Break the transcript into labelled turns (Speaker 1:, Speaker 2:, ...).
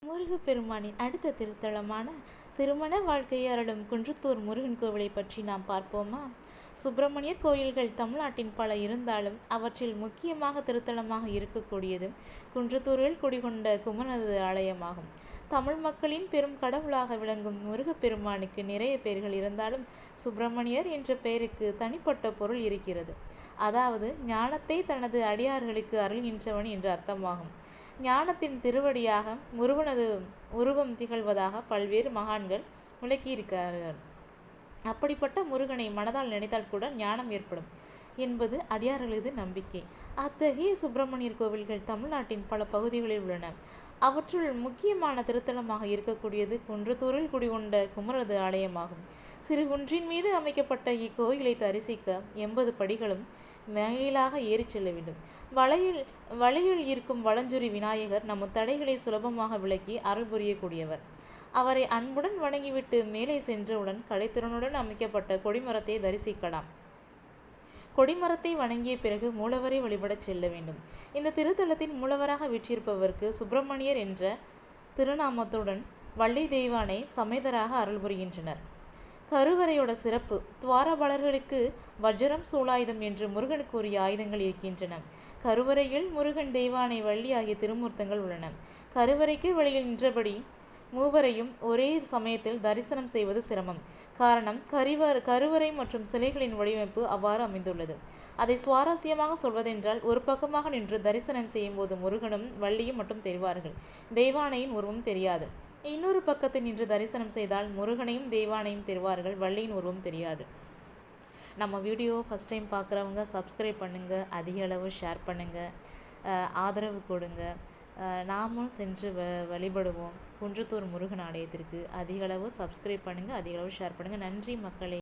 Speaker 1: முருகப்பெருமானின் அடுத்த திருத்தலமான திருமண வாழ்க்கையை அருளும் குன்றத்தூர் முருகன் கோவிலை பற்றி நாம் பார்ப்போமா? சுப்பிரமணியர் கோயில்கள் தமிழ்நாட்டின் பல இருந்தாலும் அவற்றில் முக்கியமாக திருத்தலமாக இருக்கக்கூடியது குன்றத்தூரில் குடிகொண்ட குமரனது ஆலயமாகும். தமிழ் மக்களின் பெரும் கடவுளாக விளங்கும் முருகப்பெருமானுக்கு நிறைய பெயர்கள் இருந்தாலும் சுப்பிரமணியர் என்ற பெயருக்கு தனிப்பட்ட பொருள் இருக்கிறது. அதாவது ஞானத்தை தனது அடியார்களுக்கு அருள்கின்றவன் என்ற அர்த்தமாகும். ஞானத்தின் திருவடியாக முருகனது உருவம் திகழ்வதாக பல்வேறு மகான்கள் விளக்கியிருக்கிறார்கள். அப்படிப்பட்ட முருகனை மனதால் நினைத்தால் கூட ஞானம் ஏற்படும் என்பது அடியார்களது நம்பிக்கை. அத்தகைய சுப்பிரமணியர் கோவில்கள் தமிழ்நாட்டின் பல பகுதிகளில் உள்ளன. அவற்றுள் முக்கியமான திருத்தலமாக இருக்கக்கூடியது குன்றத்தூரில் குடிகொண்ட குமரது ஆலயமாகும். சிறு குன்றின் மீது அமைக்கப்பட்ட இக்கோயிலை தரிசிக்க 80 படிகளும் மேலாக ஏறி செல்ல வேண்டும். வழியில் இருக்கும் வலஞ்சுரி விநாயகர் நம் தடைகளை சுலபமாக விளக்கி அருள் புரியக்கூடியவர். அவரை அன்புடன் வணங்கிவிட்டு மேலே சென்றவுடன் கடைத்திறனுடன் அமைக்கப்பட்ட கொடிமரத்தை தரிசிக்கலாம். கொடிமரத்தை வணங்கிய பிறகு மூலவரை வழிபடச் செல்ல வேண்டும். இந்த திருத்தலத்தின் மூலவராக வீற்றிருப்பவருக்கு சுப்பிரமணியர் என்ற திருநாமத்துடன் வள்ளி தெய்வானை சமேதராக அருள் புரிகின்றனர். கருவறையோட சிறப்பு: துவாரபாலர்களுக்கு வஜ்ரம் சூலாயுதம் என்று முருகனுக்கு உரிய ஆயுதங்கள் இருக்கின்றன. கருவறையில் முருகன், தெய்வானை, வள்ளி ஆகிய திருமூர்த்தங்கள் உள்ளன. கருவறைக்கு வெளியில் நின்றபடி மூவரையும் ஒரே சமயத்தில் தரிசனம் செய்வது சிரமம். காரணம், கருவறை மற்றும் சிலைகளின் வடிவமைப்பு அவ்வாறு அமைந்துள்ளது. அதை சுவாரஸ்யமாக சொல்வதென்றால், ஒரு பக்கமாக நின்று தரிசனம் செய்யும் போது முருகனும் வள்ளியும் மட்டும் தெரிவார்கள், தெய்வானையின் உருவம் தெரியாது. இன்னொரு பக்கத்தில் நின்று தரிசனம் செய்தால் முருகனையும் தெய்வானையும் தெரிவார்கள், வள்ளியின் உருவம் தெரியாது. நம்ம வீடியோ ஃபஸ்ட் டைம் பார்க்குறவங்க சப்ஸ்கிரைப் பண்ணுங்கள், அதிக அளவு ஷேர் பண்ணுங்கள், ஆதரவு கொடுங்க. நாமும் சென்று வழிபடுவோம் குன்றத்தூர் முருகன் ஆலயத்திற்கு. அதிக அளவு சப்ஸ்கிரைப் பண்ணுங்கள், அதிக அளவு ஷேர் பண்ணுங்கள். நன்றி மக்களே.